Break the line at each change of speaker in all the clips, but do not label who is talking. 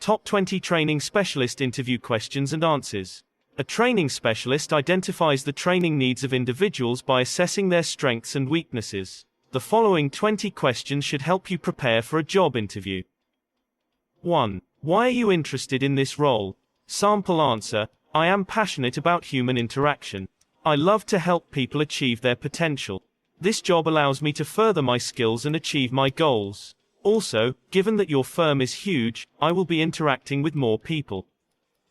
Top 20 Training Specialist Interview Questions and Answers. A training specialist identifies the training needs of individuals by assessing their strengths and weaknesses. The following 20 questions should help you prepare for a job interview. 1. Why are you interested in this role? Sample answer: I am passionate about human interaction. I love to help people achieve their potential. This job allows me to further my skills and achieve my goals. Also, given that your firm is huge, I will be interacting with more people.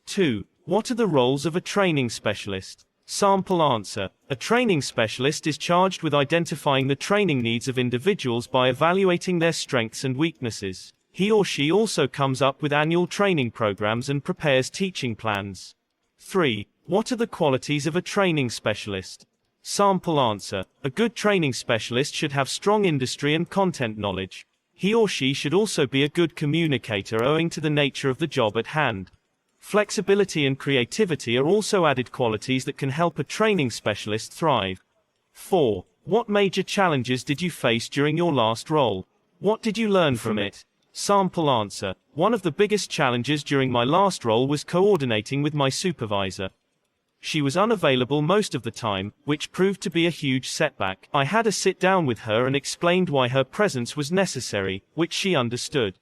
2. What are the roles of a training specialist? Sample answer: a training specialist is charged with identifying the training needs of individuals by evaluating their strengths and weaknesses. He or she also comes up with annual training programs and prepares teaching plans. 3. What are the qualities of a training specialist? Sample answer: a good training specialist should have strong industry and content knowledge. He or she should also be a good communicator owing to the nature of the job at hand. Flexibility and creativity are also added qualities that can help a training specialist thrive. 4. What major challenges did you face during your last role? What did you learn from it? Sample answer: one of the biggest challenges during my last role was coordinating with my supervisor. She was unavailable most of the time, which proved to be a huge setback. I had a sit down with her and explained why her presence was necessary, which she understood.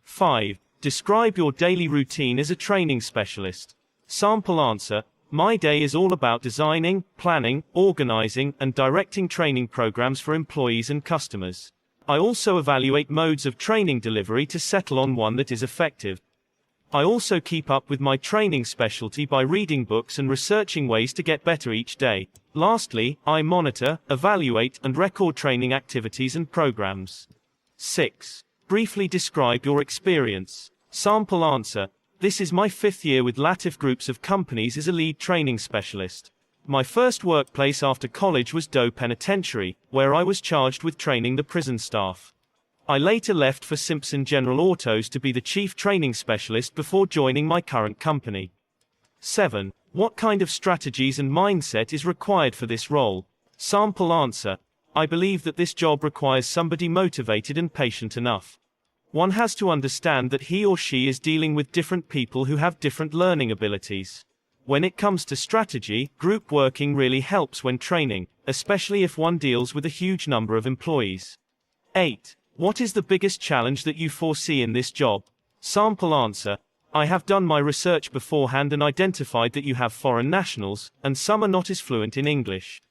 5. Describe your daily routine as a training specialist. Sample answer: my day is all about designing, planning, organizing, and directing training programs for employees and customers. I also evaluate modes of training delivery to settle on one that is effective. I also keep up with my training specialty by reading books and researching ways to get better each day. Lastly, I monitor, evaluate, and record training activities and programs. 6. Briefly describe your experience. Sample answer: this is my 5th year with Latif Groups of Companies as a lead training specialist. My first workplace after college was Doe Penitentiary, where I was charged with training the prison staff. I later left for Simpson General Autos to be the chief training specialist before joining my current company. 7. What kind of strategies and mindset is required for this role? Sample answer: I believe that this job requires somebody motivated and patient enough. One has to understand that he or she is dealing with different people who have different learning abilities. When it comes to strategy, group working really helps when training, especially if one deals with a huge number of employees. 8. What is the biggest challenge that you foresee in this job? Sample answer: I have done my research beforehand and identified that you have foreign nationals, and some are not as fluent in English.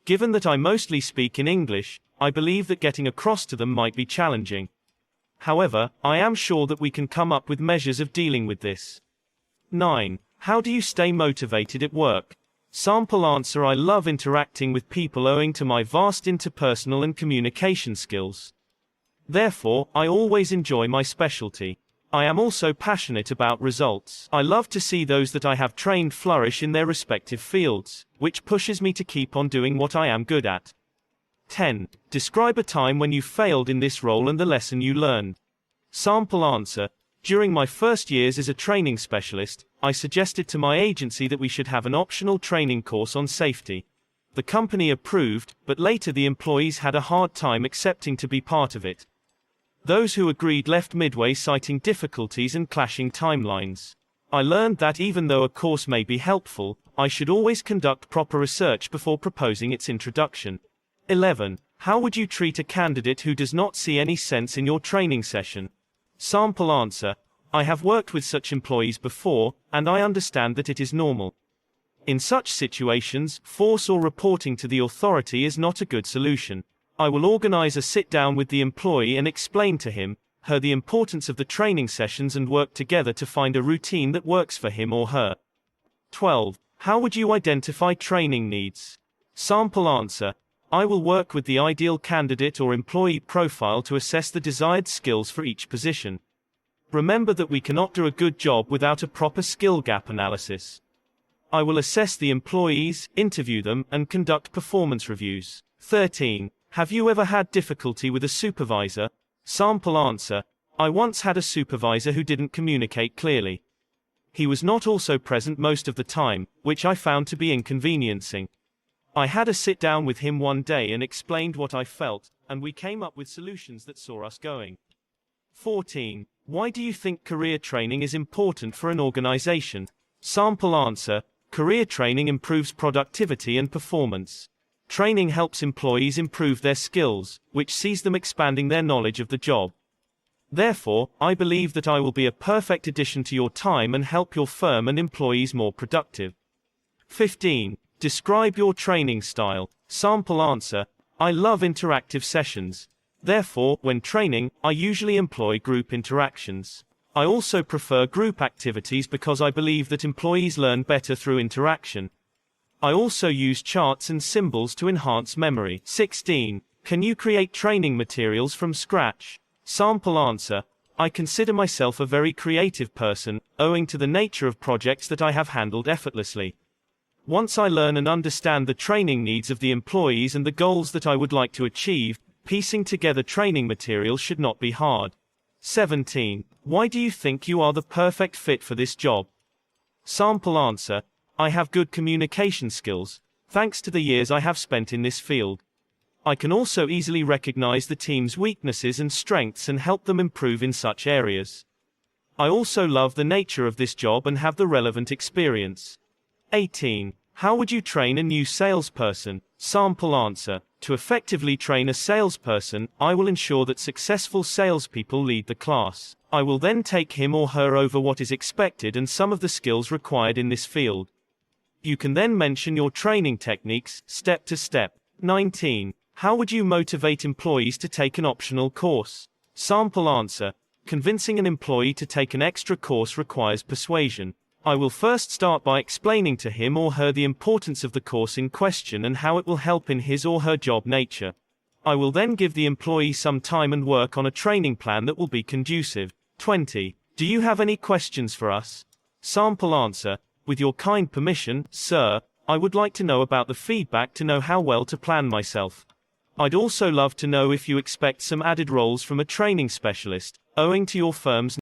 Given that I mostly speak in English, I believe that getting across to them might be challenging. However, I am sure that we can come up with measures of dealing with this. 9. How do you stay motivated at work? Sample answer: I love interacting with people owing to my vast interpersonal and communication skills. Therefore, I always enjoy my specialty. I am also passionate about results. I love to see those that I have trained flourish in their respective fields, which pushes me to keep on doing what I am good at. 10. Describe a time when you failed in this role and the lesson you learned. Sample answer: during my first years as a training specialist, I suggested to my agency that we should have an optional training course on safety. The company approved, but later the employees had a hard time accepting to be part of it. Those who agreed left midway citing difficulties and clashing timelines. I learned that even though a course may be helpful, I should always conduct proper research before proposing its introduction. 11. How would you treat a candidate who does not see any sense in your training session? Sample answer: I have worked with such employees before, and I understand that it is normal. In such situations, force or reporting to the authority is not a good solution. I will organize a sit-down with the employee and explain to him, her the importance of the training sessions and work together to find a routine that works for him or her. 12. How would you identify training needs? Sample answer: I will work with the ideal candidate or employee profile to assess the desired skills for each position. Remember that we cannot do a good job without a proper skill gap analysis. I will assess the employees, interview them, and conduct performance reviews. 13. Have you ever had difficulty with a supervisor? Sample answer: I once had a supervisor who didn't communicate clearly. He was not also present most of the time, which I found to be inconveniencing. I had a sit down with him one day and explained what I felt, and we came up with solutions that saw us going. 14. Why do you think career training is important for an organization? Sample answer. Career training improves productivity and performance. Training helps employees improve their skills, which sees them expanding their knowledge of the job. Therefore, I believe that I will be a perfect addition to your time and help your firm and employees more productive. 15. Describe your training style. Sample answer. I love interactive sessions. Therefore, when training, I usually employ group interactions. I also prefer group activities because I believe that employees learn better through interaction. I also use charts and symbols to enhance memory. 16. Can you create training materials from scratch? Sample answer. I consider myself a very creative person, owing to the nature of projects that I have handled effortlessly. Once I learn and understand the training needs of the employees and the goals that I would like to achieve, piecing together training materials should not be hard. 17. Why do you think you are the perfect fit for this job? Sample answer. I have good communication skills, thanks to the years I have spent in this field. I can also easily recognize the team's weaknesses and strengths and help them improve in such areas. I also love the nature of this job and have the relevant experience. 18. How would you train a new salesperson? Sample answer. To effectively train a salesperson, I will ensure that successful salespeople lead the class. I will then take him or her over what is expected and some of the skills required in this field. You can then mention your training techniques, step to step. 19. How would you motivate employees to take an optional course? Sample answer. Convincing an employee to take an extra course requires persuasion. I will first start by explaining to him or her the importance of the course in question and how it will help in his or her job nature. I will then give the employee some time and work on a training plan that will be conducive. 20. Do you have any questions for us? Sample answer. With your kind permission, sir, I would like to know about the feedback to know how well to plan myself. I'd also love to know if you expect some added roles from a training specialist, owing to your firm's